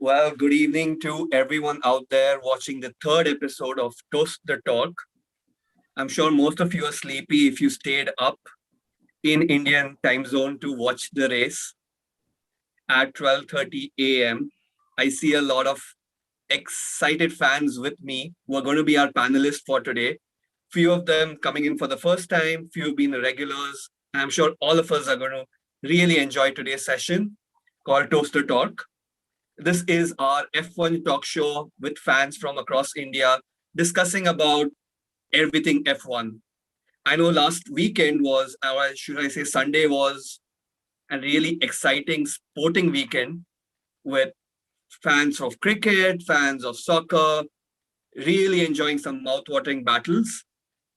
Well, good evening to everyone out there watching the third episode of Toast the Talk. I'm sure most of you are sleepy if you stayed up in Indian time zone to watch the race at 12:30 a.m. I see a lot of excited fans with me who are going to be our panelists for today. Few of them coming in for the first time, few being regulars. I'm sure all of us are going to really enjoy today's session called Toast the Talk. This is our F1 talk show with fans from across India discussing about everything F1. I know last weekend was, or should I say Sunday was a really exciting sporting weekend with fans of cricket, fans of soccer, really enjoying some mouth-watering battles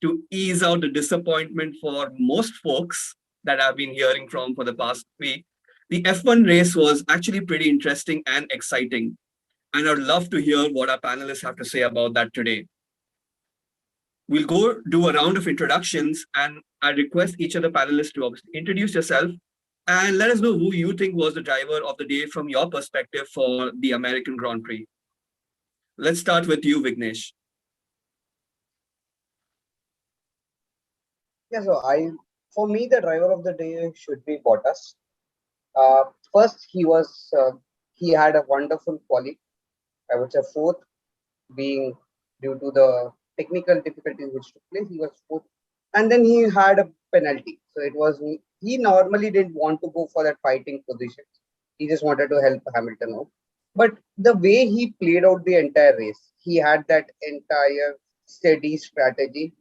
to ease out the disappointment for most folks that I've been hearing from for the past week. The F1 race was actually pretty interesting and exciting. And I'd love to hear what our panelists have to say about that today. We'll go do a round of introductions, and I request each of the panelists to obviously introduce yourself and let us know who you think was the driver of the day from your perspective for the American Grand Prix. Let's start with you, Vignesh. Yeah, for me, the driver of the day should be Bottas. First, he had a wonderful quali. I would say fourth, being due to the technical difficulties which took place, he was fourth. And then he had a penalty. So he normally didn't want to go for that fighting position. He just wanted to help Hamilton out. But the way he played out the entire race, he had that entire steady strategy.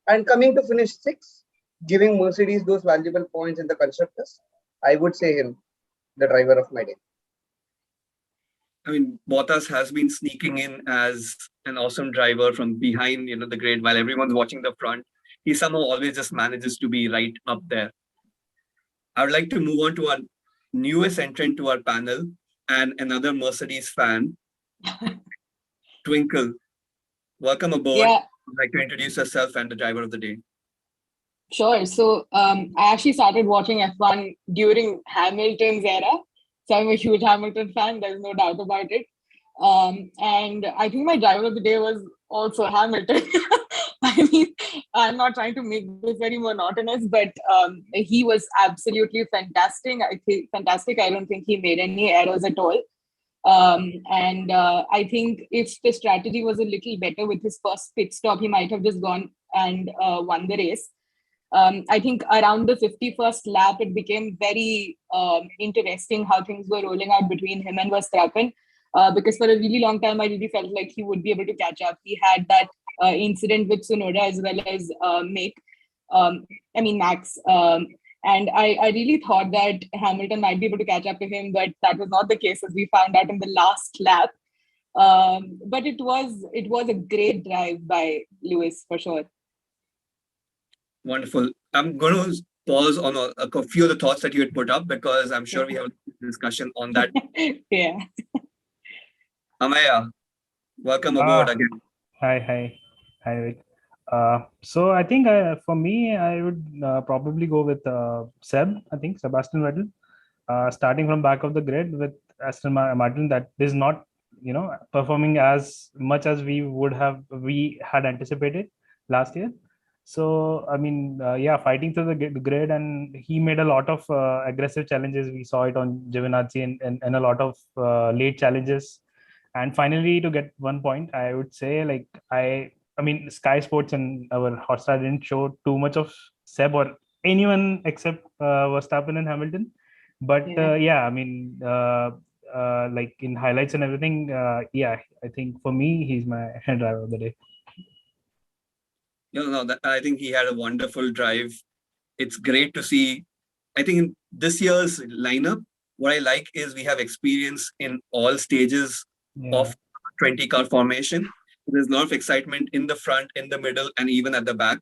And coming to finish sixth, giving Mercedes those valuable points in the constructors, I would say him, the driver of my day. I mean, Bottas has been sneaking in as an awesome driver from behind, the grid while everyone's watching the front. He somehow always just manages to be right up there. I would like to move on to our newest entrant to our panel and another Mercedes fan, Twinkle. Welcome aboard. Yeah. I'd like to introduce yourself and the driver of the day. Sure. So I actually started watching F1 during Hamilton's era. So I'm a huge Hamilton fan. There's no doubt about it. And I think my driver of the day was also Hamilton. I mean, I'm not trying to make this very monotonous, but he was absolutely fantastic. Fantastic. I don't think he made any errors at all. I think if the strategy was a little better with his first pit stop, he might have just gone and won the race. I think around the 51st lap, it became very interesting how things were rolling out between him and Verstappen. Because for a really long time, I really felt like he would be able to catch up. He had that incident with Tsunoda as well as Max. And I really thought that Hamilton might be able to catch up to him, but that was not the case, as we found out in the last lap. But it was a great drive by Lewis for sure. Wonderful. I'm going to pause on a few of the thoughts that you had put up because I'm sure we have a discussion on that. Yeah. Ameya, welcome aboard again. Hi, Vivek. So I think for me, I would probably go with Sebastian Vettel, starting from back of the grid with Aston Martin that is not, performing as much as we had anticipated last year. So, I mean, fighting through the grid, and he made a lot of aggressive challenges. We saw it on Giovinazzi and a lot of late challenges. And finally, to get 1 point, I would say, I mean, Sky Sports and our Hotstar didn't show too much of Seb or anyone except Verstappen and Hamilton. But like in highlights and everything, I think for me, he's my driver of the day. I think he had a wonderful drive. It's great to see. I think in this year's lineup, what I like is we have experience in all stages of 20-car formation. There's a lot of excitement in the front, in the middle, and even at the back.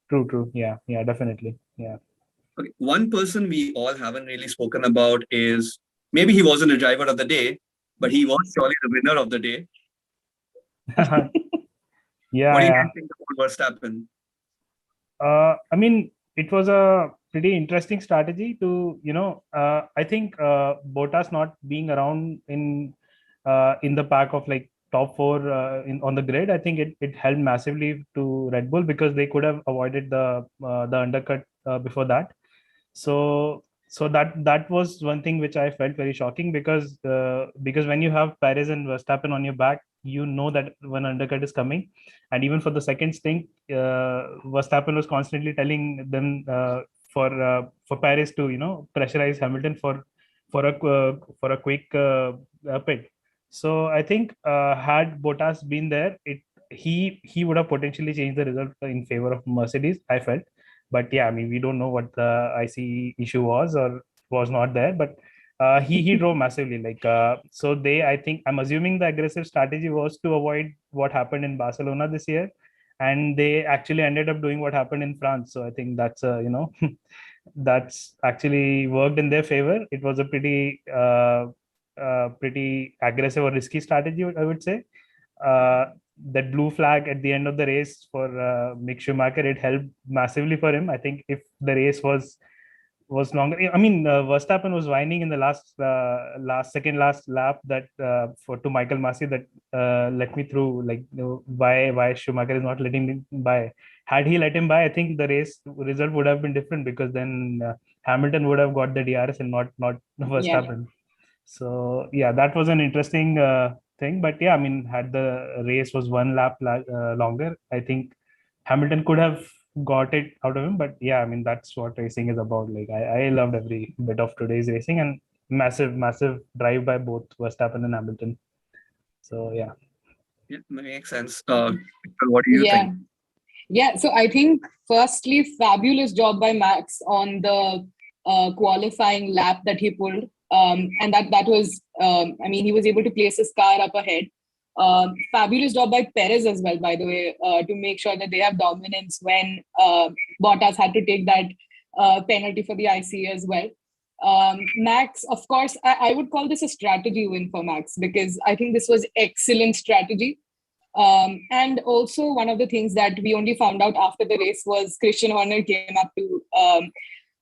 True. Yeah, definitely. Yeah. Okay. One person we all haven't really spoken about is, maybe he wasn't a driver of the day, but he was surely the winner of the day. Yeah. What do you think about Verstappen? I mean, it was a pretty interesting strategy to, I think Bottas not being around in the pack of like top four on the grid, I think it helped massively to Red Bull, because they could have avoided the undercut before that. So that was one thing which I felt very shocking, because when you have Perez and Verstappen on your back, you know that one undercut is coming. And even for the second stint, Verstappen was constantly telling them for Perez to pressurize Hamilton for a quick pit. So I think had Bottas been there, he would have potentially changed the result in favor of Mercedes, I felt. But yeah, I mean, we don't know what the IC issue was or was not there, but he drove massively. Like so, I think I'm assuming the aggressive strategy was to avoid what happened in Barcelona this year, and they actually ended up doing what happened in France. So I think that's that's actually worked in their favor. It was a pretty aggressive or risky strategy, I would say. That blue flag at the end of the race for Mick Schumacher, it helped massively for him. I think if the race was longer, I mean, Verstappen was whining in the last lap that to Michael Masi that let me through, like, why Schumacher is not letting me by. Had he let him by, I think the race result would have been different, because then Hamilton would have got the DRS and not Verstappen. So yeah, that was an interesting thing. But yeah, I mean, had the race was one lap longer, I think Hamilton could have got it out of him. But yeah, I mean, that's what racing is about. Like, I loved every bit of today's racing, and massive drive by both Verstappen and Hamilton. So yeah. Yeah, makes sense. What do you think? Yeah, so I think firstly, fabulous job by Max on the qualifying lap that he pulled. And that was, I mean, he was able to place his car up ahead. Fabulous job by Perez as well, by the way, to make sure that they have dominance when Bottas had to take that penalty for the IC as well. Max, of course, I would call this a strategy win for Max, because I think this was excellent strategy. And also, one of the things that we only found out after the race was Christian Horner came up to,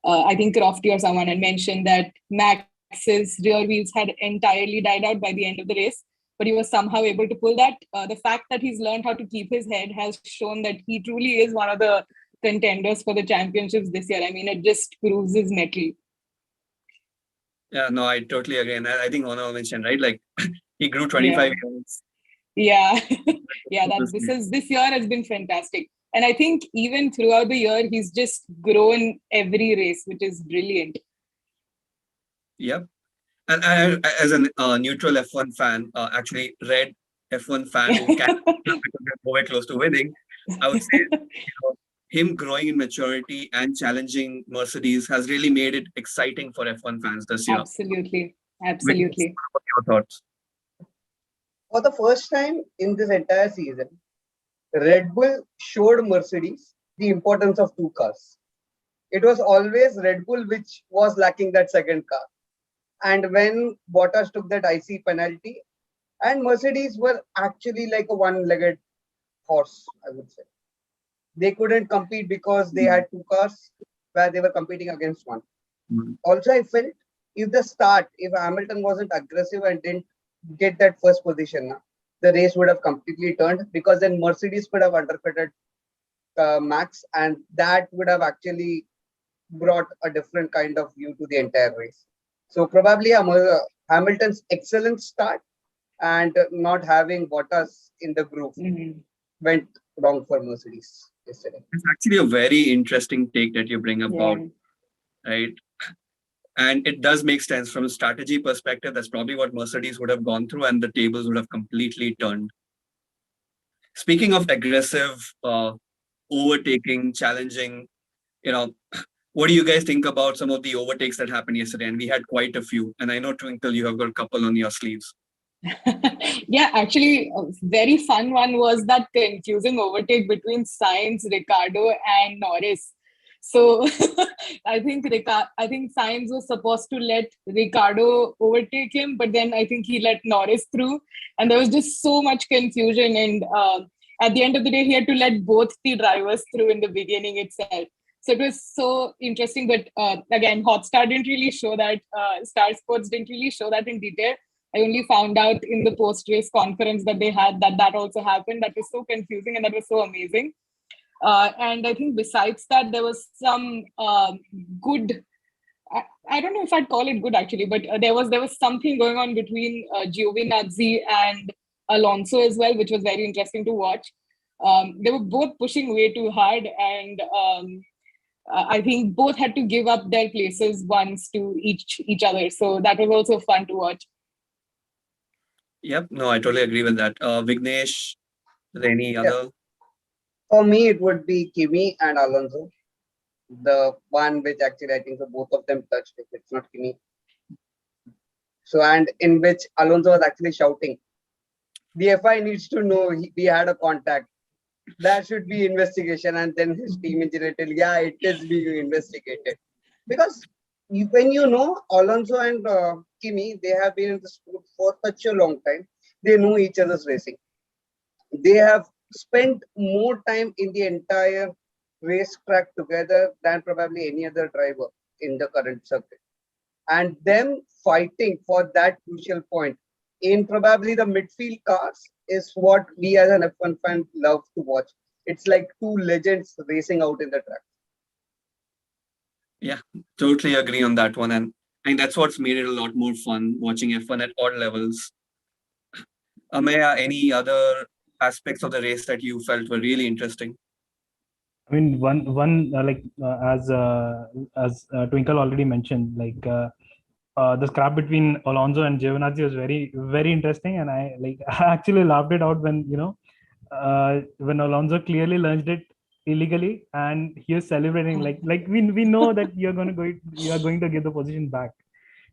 I think, Crofty or someone, and mentioned that Max's rear wheels had entirely died out by the end of the race, but he was somehow able to pull that. The fact that he's learned how to keep his head has shown that he truly is one of the contenders for the championships this year. I mean, it just proves his mettle. Yeah, no, I totally agree. And I think Honor mentioned, right? Like, he grew 25 years. Yeah, yeah. This year has been fantastic, and I think even throughout the year he's just grown every race, which is brilliant. Yep. And I, as a neutral F1 fan, actually red F1 fan who can't because they're nowhere close to winning, I would say him growing in maturity and challenging Mercedes has really made it exciting for F1 fans this year. Absolutely. What are your thoughts? For the first time in this entire season, Red Bull showed Mercedes the importance of two cars. It was always Red Bull which was lacking that second car. And when Bottas took that IC penalty, and Mercedes were actually like a one-legged horse, I would say. They couldn't compete because they had two cars where they were competing against one. Also, I felt if Hamilton wasn't aggressive and didn't get that first position, the race would have completely turned, because then Mercedes could have undercutted Max, and that would have actually brought a different kind of view to the entire race. So probably Hamilton's excellent start and not having Bottas in the group went wrong for Mercedes yesterday. It's actually a very interesting take that you bring about, right? And it does make sense from a strategy perspective. That's probably what Mercedes would have gone through, and the tables would have completely turned. Speaking of aggressive, overtaking, challenging, what do you guys think about some of the overtakes that happened yesterday? And we had quite a few. And I know, Twinkle, you have got a couple on your sleeves. Yeah, actually, a very fun one was that confusing overtake between Sainz, Ricciardo, and Norris. So I think Sainz was supposed to let Ricciardo overtake him, but then I think he let Norris through, and there was just so much confusion. And at the end of the day, he had to let both the drivers through in the beginning itself. So it was so interesting. But again, Hotstar didn't really show that. Star Sports didn't really show that in detail. I only found out in the post-race conference that they had that also happened. That was so confusing and that was so amazing. And I think besides that, there was some good. I don't know if I'd call it good actually, but there was something going on between Giovinazzi and Alonso as well, which was very interesting to watch. They were both pushing way too hard, and I think both had to give up their places once to each other. So that was also fun to watch. Yep, no, I totally agree with that. Vignesh, is there any other? For me, it would be Kimi and Alonso. The one which actually I think both of them touched, if it's not Kimi. So, and in which Alonso was actually shouting, the FI needs to know we had a contact. There should be investigation. And then his team engineer tell, yeah, it is being investigated. Because when you know Alonso and Kimi, they have been in the sport for such a long time. They know each other's racing. They have spent more time in the entire racetrack together than probably any other driver in the current circuit. And them fighting for that crucial point in probably the midfield cars is what we as an F1 fan love to watch. It's like two legends racing out in the track. Yeah, totally agree on that one. And I think that's what's made it a lot more fun watching F1 at all levels. Ameya, any other aspects of the race that you felt were really interesting? I mean, one as Twinkle already mentioned, like the scrap between Alonso and Giovinazzi was very interesting, and I actually laughed it out when when Alonso clearly lunged it illegally and he was celebrating like we know that you are going to give the position back.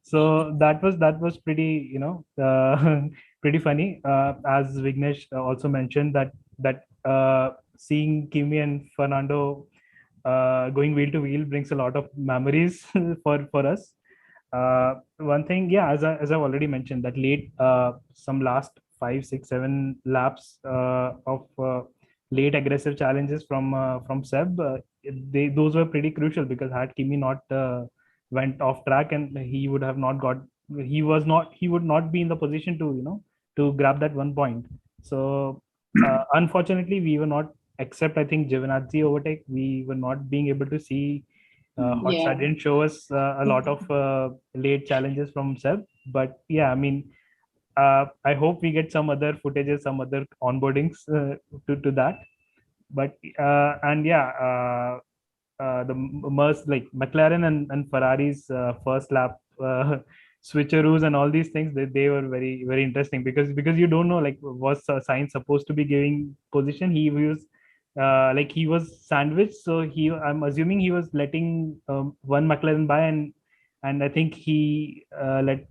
So that was pretty pretty funny. As Vignesh also mentioned that seeing Kimi and Fernando going wheel to wheel brings a lot of memories for us. One thing, yeah, as I've already mentioned, that late some last 5, 6, 7 laps of late aggressive challenges from Seb, those were pretty crucial, because had Kimi not went off track, and he would not be in the position to grab that 1 point. So unfortunately, we were not, except I think Giovinazzi overtake, we were not being able to see. Hotstar didn't show us a lot of late challenges from Seb, but yeah, I mean, I hope we get some other footages, some other onboardings to that. But and yeah, the like McLaren and Ferrari's first lap switcheroos and all these things, they were very interesting, because you don't know, like, was Sainz supposed to be giving position? He was he was sandwiched, so I'm assuming he was letting one McLaren by, and I think he let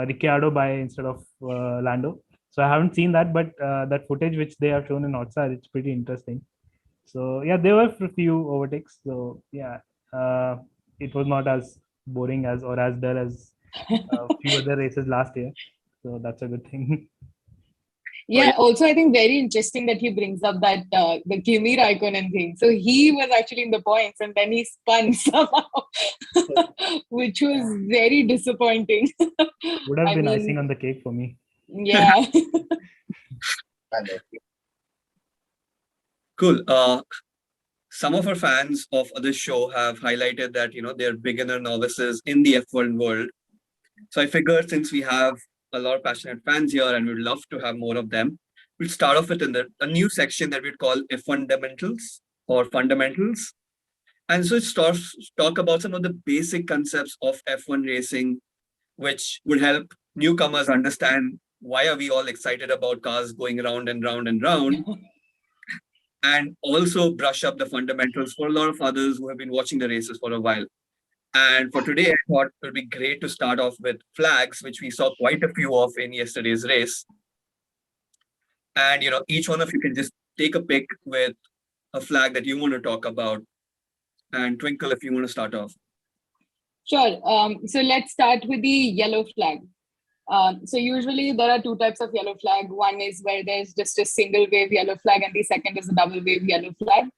Ricciardo by instead of Lando. So I haven't seen that, but that footage which they have shown in Hotstar, it's pretty interesting. So yeah, there were a few overtakes. So yeah, it was not as boring as or as dull as a few other races last year. So that's a good thing. Yeah, also I think very interesting that he brings up that the Kimi Raikkonen thing. So he was actually in the points and then he spun somehow, which was very disappointing. Would have been icing on the cake for me. Yeah. Cool. Some of our fans of this show have highlighted that they're beginner novices in the F1 world. So I figured, since we have a lot of passionate fans here and we'd love to have more of them, we'll start off with a new section that we'd call Fundamentals or Fundamentals. And so it's talk about some of the basic concepts of F1 racing, which would help newcomers understand why are we all excited about cars going round and round and round, and also brush up the fundamentals for a lot of others who have been watching the races for a while. And for today, I thought it would be great to start off with flags, which we saw quite a few of in yesterday's race. And each one of you can just take a pick with a flag that you want to talk about. And Twinkle, if you want to start off. Sure. So let's start with the yellow flag. So usually there are two types of yellow flag. One is where there's just a single wave yellow flag, and the second is a double wave yellow flag.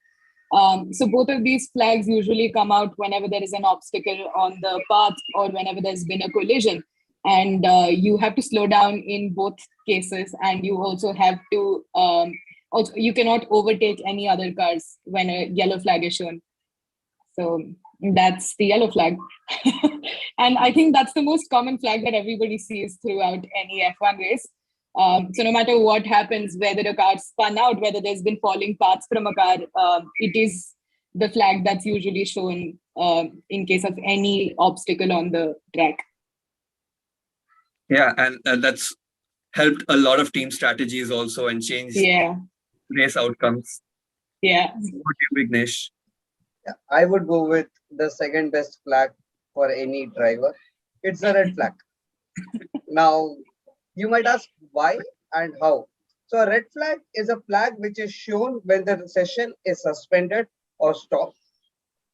So both of these flags usually come out whenever there is an obstacle on the path or whenever there's been a collision. And you have to slow down in both cases, and you also have to also you cannot overtake any other cars when a yellow flag is shown. So that's the yellow flag. And I think that's the most common flag that everybody sees throughout any F1 race. So no matter what happens, whether a car spun out, whether there's been falling parts from a car, it is the flag that's usually shown in case of any obstacle on the track. Yeah, and that's helped a lot of team strategies also and changed race outcomes. Yeah. What do you, Vignesh? Yeah, I would go with the second best flag for any driver. It's a red flag. Now, you might ask why and how. So, a red flag is a flag which is shown when the session is suspended or stopped.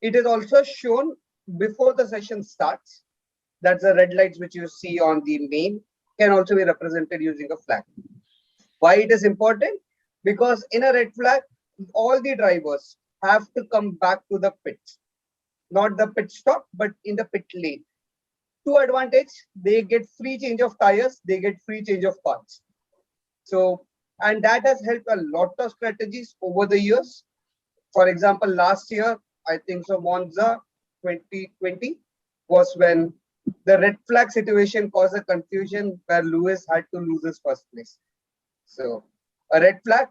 It is also shown before the session starts. That's the red lights which you see on the main can also be represented using a flag. Why it is important? Because in a red flag, all the drivers have to come back to the pits, not the pit stop, but in the pit lane. To advantage, they get free change of tires, they get free change of parts. So, and that has helped a lot of strategies over the years. For example, last year, I think so, Monza 2020 was when the red flag situation caused a confusion where Lewis had to lose his first place. So, a red flag,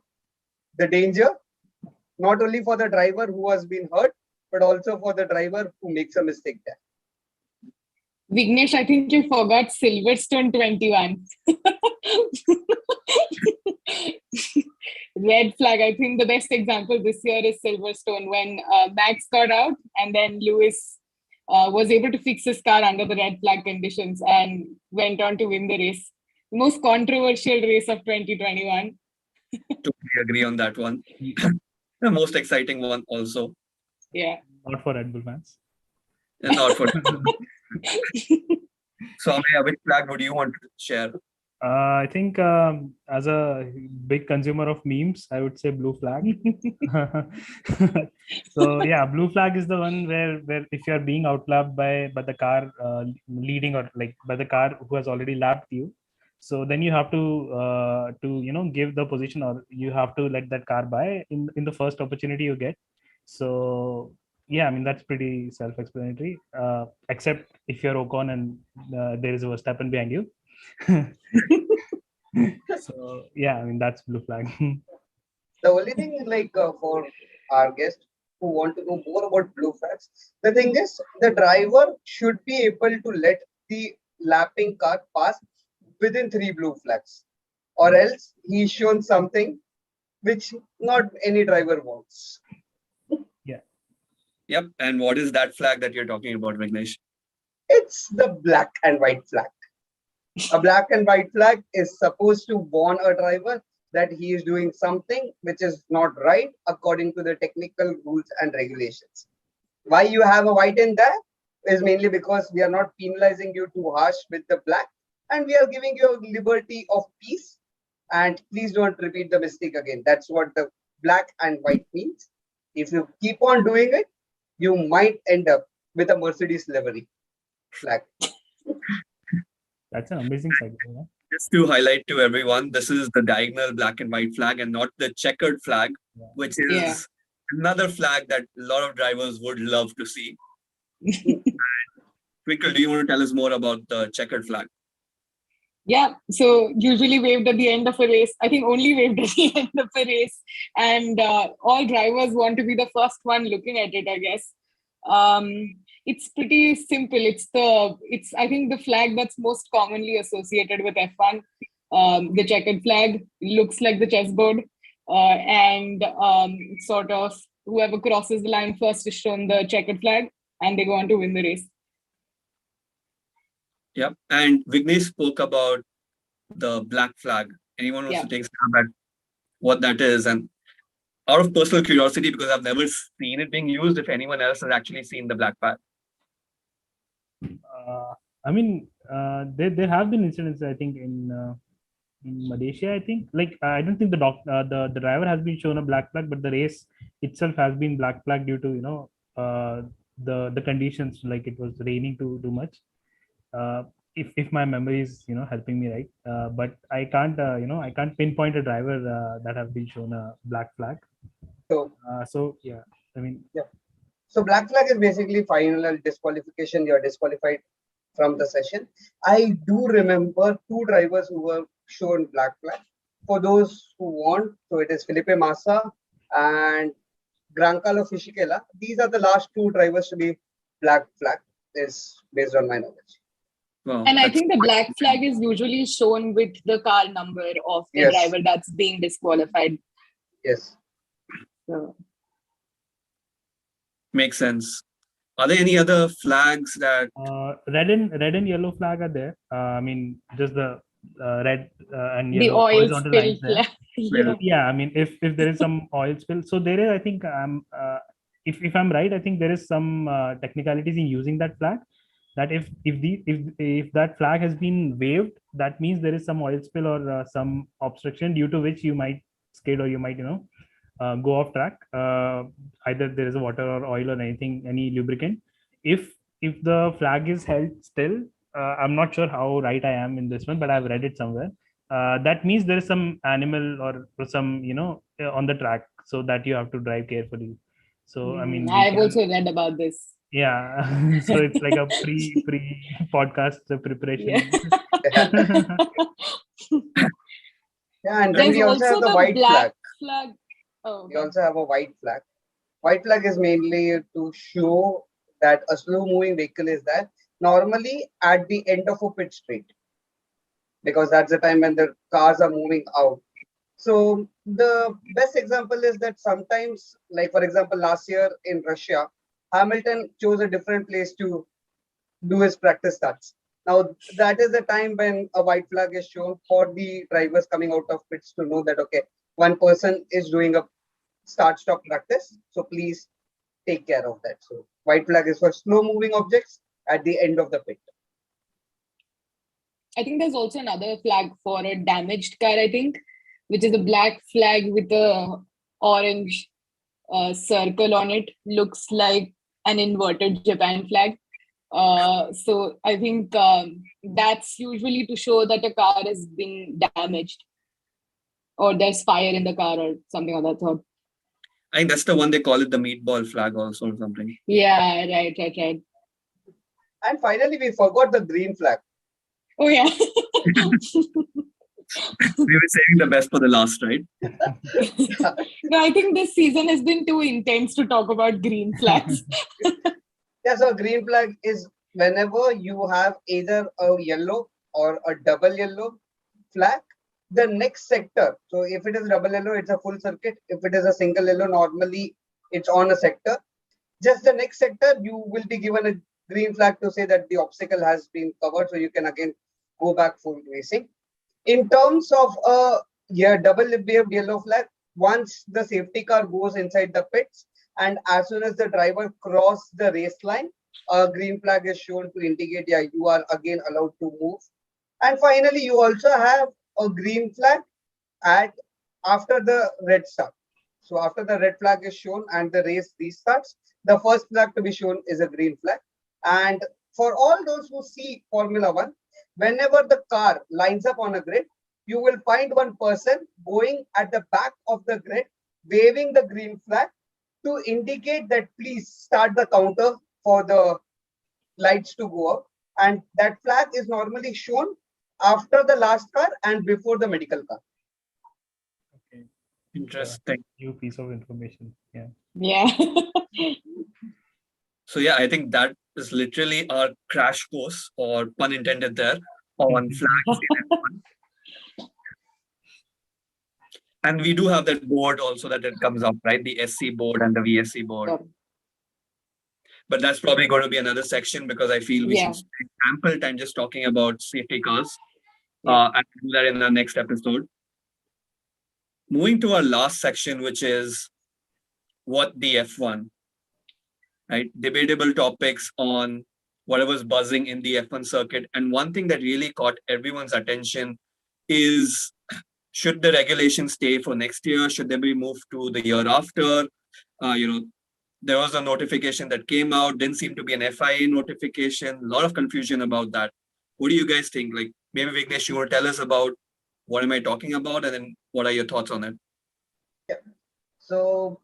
the danger, not only for the driver who has been hurt, but also for the driver who makes a mistake there. Vignesh, I think you forgot Silverstone 21. Red flag. I think the best example this year is Silverstone when Max got out and then Lewis was able to fix his car under the red flag conditions and went on to win the race. The most controversial race of 2021. Totally agree on that one. The most exciting one also. Yeah. Not for Red Bull fans. And not for. So, Ameya, which flag would you want to share? I think as a big consumer of memes, I would say blue flag. So yeah, blue flag is the one where if you are being outlapped by the car leading or like by the car who has already lapped you, so then you have to give the position or you have to let that car by in the first opportunity you get. So yeah, I mean that's pretty self-explanatory. Except if you're Ocon and there is a Verstappen behind you. So yeah, I mean that's blue flag. The only thing like for our guests who want to know more about blue flags, the thing is the driver should be able to let the lapping car pass within 3 blue flags, or else he's shown something which not any driver wants. Yeah. Yep. And what is that flag that you're talking about, Vignesh? It's the black and white flag. A black and white flag is supposed to warn a driver that he is doing something which is not right according to the technical rules and regulations. Why you have a white in there is mainly because we are not penalizing you too harsh with the black and we are giving you a liberty of peace and please don't repeat the mistake again. That's what the black and white means. If you keep on doing it, you might end up with a Mercedes livery flag. That's an amazing cycle. Yeah? Just to highlight to everyone, this is the diagonal black and white flag and not the checkered flag, which is another flag that a lot of drivers would love to see. Twinkle, do you want to tell us more about the checkered flag? Yeah, so usually waved at the end of a race. I think only waved at the end of a race. And all drivers want to be the first one looking at it, I guess. It's pretty simple. It's I think the flag that's most commonly associated with F1. The checkered flag looks like the chessboard, and sort of whoever crosses the line first is shown the checkered flag, and they go on to win the race. Yep. And Vignesh spoke about the black flag. Anyone wants to take a stab at what that is? And out of personal curiosity, because I've never seen it being used, if anyone else has actually seen the black flag. I mean, there have been incidents, I think, in Malaysia, I think. Like I don't think the driver has been shown a black flag, but the race itself has been black flag due to the conditions, like it was raining too much. If my memory is helping me right, but I can't I can't pinpoint a driver that have been shown a black flag. So So yeah, I mean, yeah. So black flag is basically final disqualification. You're disqualified from the session. I do remember two drivers who were shown black flag. For those who want, so it is Felipe Massa and Giancarlo Fisichella. These are the last two drivers to be black flag, is based on my knowledge. Wow, And I that's think the black flag is usually shown with the car number of the Yes. driver that's being disqualified. Yes. So, makes sense. Are there any other flags that red and yellow flag are there. I mean, just the red and the yellow oil horizontal spill lines there. flag. Yeah. Yeah, I mean, if there is some oil spill, so there is, I think, if I'm right, I think there is some technicalities in using that flag. That if that flag has been waved, that means there is some oil spill or some obstruction due to which you might skid or you might go off track. Either there is a water or oil or anything, any lubricant. If the flag is held still, I'm not sure how right I am in this one, but I've read it somewhere. That means there is some animal or some on the track, so that you have to drive carefully. So I mean, we I've can, also read about this. yeah. So it's like a pre podcast preparation. Yeah, and then There's we also have also the the white flag. black flag. Oh, We okay. also have a white flag. White flag is mainly to show that a slow moving vehicle is there, normally at the end of a pit straight, because that's the time when the cars are moving out. So the best example is that sometimes, like for example, last year in Russia, Hamilton chose a different place to do his practice starts. Now that is the time when a white flag is shown for the drivers coming out of pits to know that okay, one person is doing a start stop practice, so please take care of that. So white flag is for slow moving objects at the end of the pit. I think there's also another flag for a damaged car, I think, which is a black flag with a orange circle on it. Looks like an inverted Japan flag. So I think that's usually to show that a car is being damaged or there's fire in the car or something of that sort. I think that's the one they call it the meatball flag also or something. Yeah, right. And finally, we forgot the green flag. Oh, yeah. We were saving the best for the last, right? No, I think this season has been too intense to talk about green flags. Yeah, so green flag is whenever you have either a yellow or a double yellow flag, the next sector. So if it is double yellow, it's a full circuit. If it is a single yellow, normally it's on a sector. Just the next sector, you will be given a green flag to say that the obstacle has been covered, so you can again go back full racing. In terms of a double waved yellow flag, once the safety car goes inside the pits, and as soon as the driver crosses the race line, a green flag is shown to indicate, yeah, you are again allowed to move. And finally, you also have a green flag at after the red start. So after the red flag is shown and the race restarts, the first flag to be shown is a green flag. And for all those who see Formula One, whenever the car lines up on a grid, you will find one person going at the back of the grid, waving the green flag to indicate that please start the counter for the lights to go up. And that flag is normally shown after the last car and before the medical car. Okay. Interesting. New piece of information. Yeah. Yeah. So yeah, I think that is literally our crash course, or pun intended there, on flags in F1. And we do have that board also that it comes up, right? The SC board and the VSC board. Yeah. But that's probably going to be another section because I feel we should spend ample time just talking about safety cars. And do that in the next episode. Moving to our last section, which is what the F1, right? Debatable topics on whatever's buzzing in the F1 circuit. And one thing that really caught everyone's attention is, should the regulation stay for next year? Should they be moved to the year after? There was a notification that came out, didn't seem to be an FIA notification, a lot of confusion about that. What do you guys think? Like, maybe Vignesh, you want to tell us about what am I talking about, and then what are your thoughts on it? Yeah. So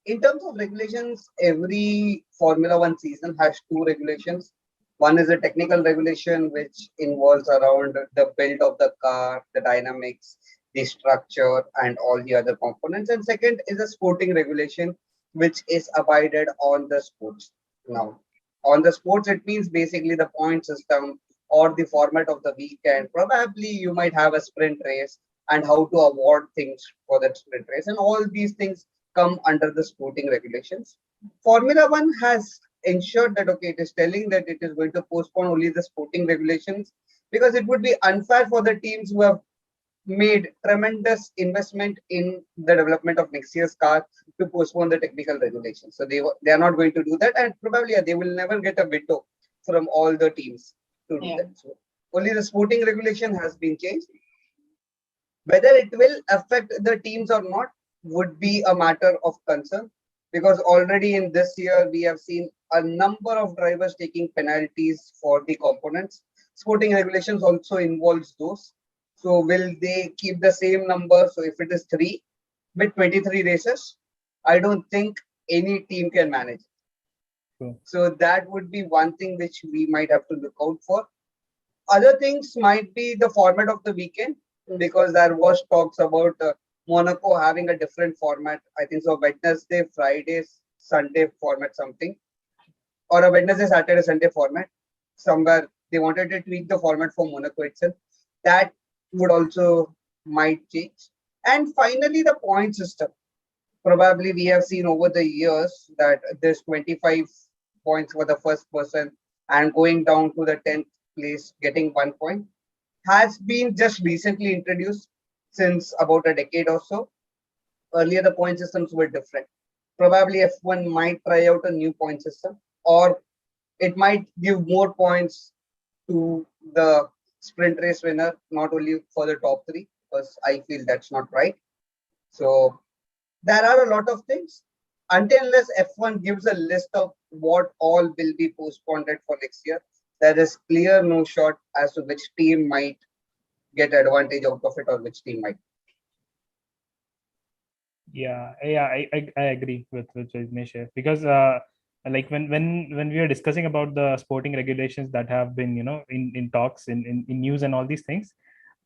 in terms of regulations, every Formula One season has two regulations. One is a technical regulation, which involves around the build of the car, the dynamics, the structure, and all the other components. And second is a sporting regulation, which is abided on the sports. Now, on the sports, it means basically the point system or the format of the weekend. Probably you might have a sprint race and how to award things for that sprint race. And all these things come under the sporting regulations. Formula One has ensured that, okay, it is telling that it is going to postpone only the sporting regulations because it would be unfair for the teams who have made tremendous investment in the development of next year's car to postpone the technical regulations. So they are not going to do that, and probably they will never get a veto from all the teams to do that. So only the sporting regulation has been changed. Whether it will affect the teams or not would be a matter of concern, because already in this year we have seen a number of drivers taking penalties for the components. Sporting regulations also involves those. So will they keep the same number? So if it is 3 with 23 races, I don't think any team can manage it. Cool. So that would be one thing which we might have to look out for. Other things might be the format of the weekend, because there was talks about Monaco having a different format. I think so, Wednesday, Friday, Sunday format something, or a Wednesday, Saturday, Sunday format. Somewhere they wanted to tweak the format for Monaco itself. That would also might change. And finally, the point system. Probably we have seen over the years that there's 25 points for the first person and going down to the 10th place, getting 1 point, has been just recently introduced since about a decade or so. Earlier, the point systems were different. Probably F1 might try out a new point system, or it might give more points to the sprint race winner, not only for the top 3, because I feel that's not right. So there are a lot of things. Until unless F1 gives a list of what all will be postponed for next year, there is clear no shot as to which team might get advantage out of it or which team might. I agree with Vignesh here, because like when we are discussing about the sporting regulations that have been in talks in news and all these things,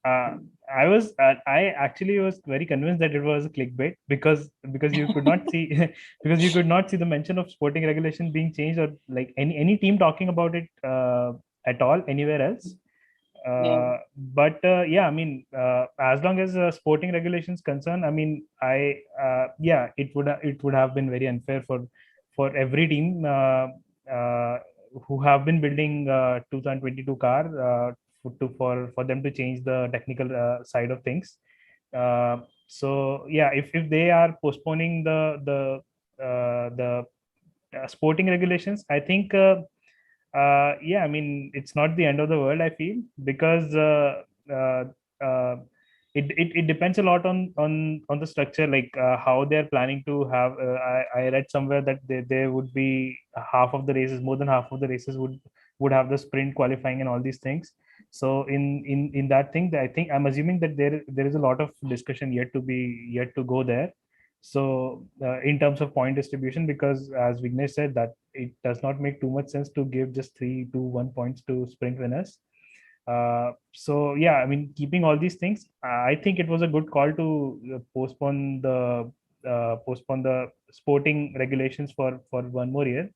I actually was very convinced that it was a clickbait, because you could not see because you could not see the mention of sporting regulation being changed, or like any team talking about it at all anywhere else. But I mean, as long as sporting regulations concerned, I mean, it would have been very unfair for every team who have been building 2022 car, for them to change the technical side of things. So if they are postponing the sporting regulations, I think I mean, it's not the end of the world, I feel, because it depends a lot on the structure, like how they're planning to have. I read somewhere that there would be half of the races, more than half of the races would have the sprint qualifying and all these things. So in that thing, I think I'm assuming that there is a lot of discussion yet to go there. So in terms of point distribution, because as Vignesh said, that it does not make too much sense to give just 3-1 points to sprint winners. So I mean, keeping all these things, I think it was a good call to postpone the sporting regulations for 1 more year.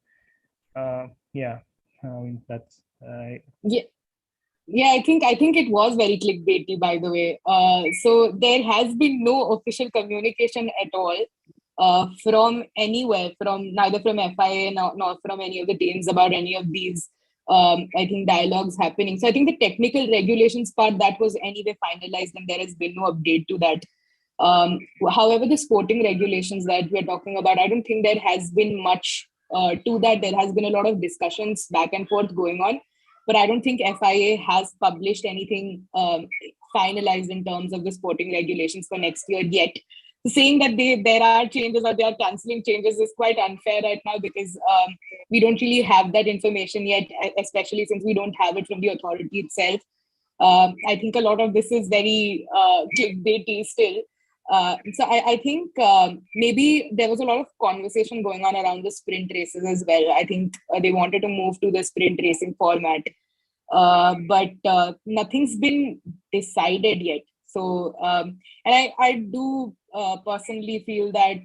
I mean, that's I think it was very clickbaity, by the way. So there has been no official communication at all from anywhere, from neither from FIA nor from any of the teams about any of these. I think dialogues happening. So I think the technical regulations part, that was anyway finalized, and there has been no update to that. However, the sporting regulations that we're talking about, I don't think there has been much to that. There has been a lot of discussions back and forth going on, but I don't think FIA has published anything finalized in terms of the sporting regulations for next year yet. So saying that there are changes or they are cancelling changes is quite unfair right now, because we don't really have that information yet, especially since we don't have it from the authority itself. I think a lot of this is very clickbaity still. So I think maybe there was a lot of conversation going on around the sprint races as well. I think they wanted to move to the sprint racing format, but nothing's been decided yet. So, and I do personally feel that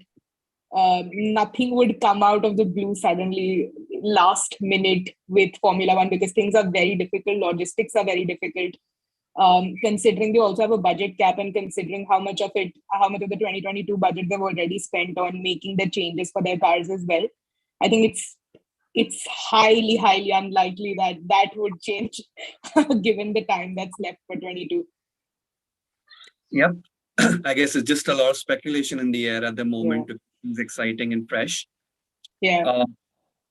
nothing would come out of the blue suddenly last minute with Formula One, because things are very difficult. Logistics are very difficult. Considering they also have a budget cap, and considering how much of the 2022 budget they've already spent on making the changes for their cars as well. I think it's highly unlikely that would change given the time that's left for 22. Yep. I guess it's just a lot of speculation in the air at the moment. It's exciting and fresh. Yeah.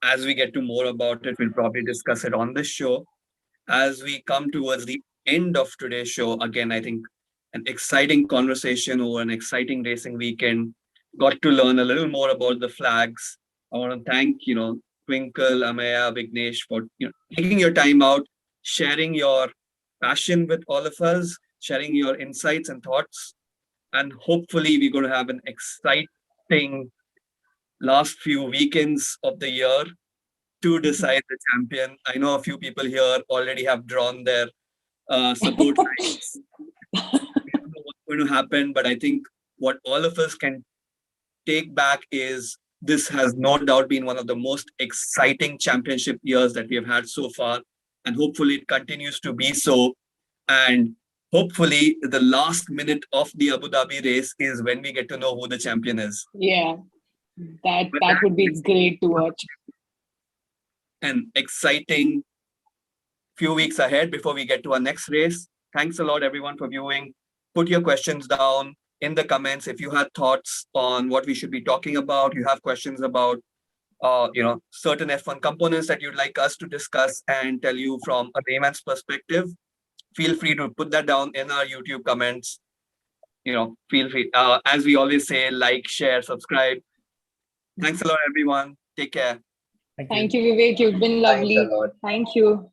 As we get to more about it, we'll probably discuss it on this show. As we come towards the end of today's show, again, I think an exciting conversation over an exciting racing weekend. Got to learn a little more about the flags. I want to thank, Twinkle, Ameya, Vignesh for taking your time out, sharing your passion with all of us, sharing your insights and thoughts. And hopefully we're going to have an exciting last few weekends of the year to decide the champion. I know a few people here already have drawn their support lines. We don't know what's going to happen, but I think what all of us can take back is this has no doubt been one of the most exciting championship years that we have had so far, and hopefully it continues to be so. And hopefully the last minute of the Abu Dhabi race is when we get to know who the champion is. Yeah, that would be great to watch. An exciting few weeks ahead before we get to our next race. Thanks a lot, everyone, for viewing. Put your questions down in the comments if you had thoughts on what we should be talking about. You have questions about certain F1 components that you'd like us to discuss and tell you from a layman's perspective. Feel free to put that down in our YouTube comments. Feel free. As we always say, like, share, subscribe. Thanks a lot, everyone. Take care. Thank you, Vivek. You've been lovely. Thanks a lot. Thank you.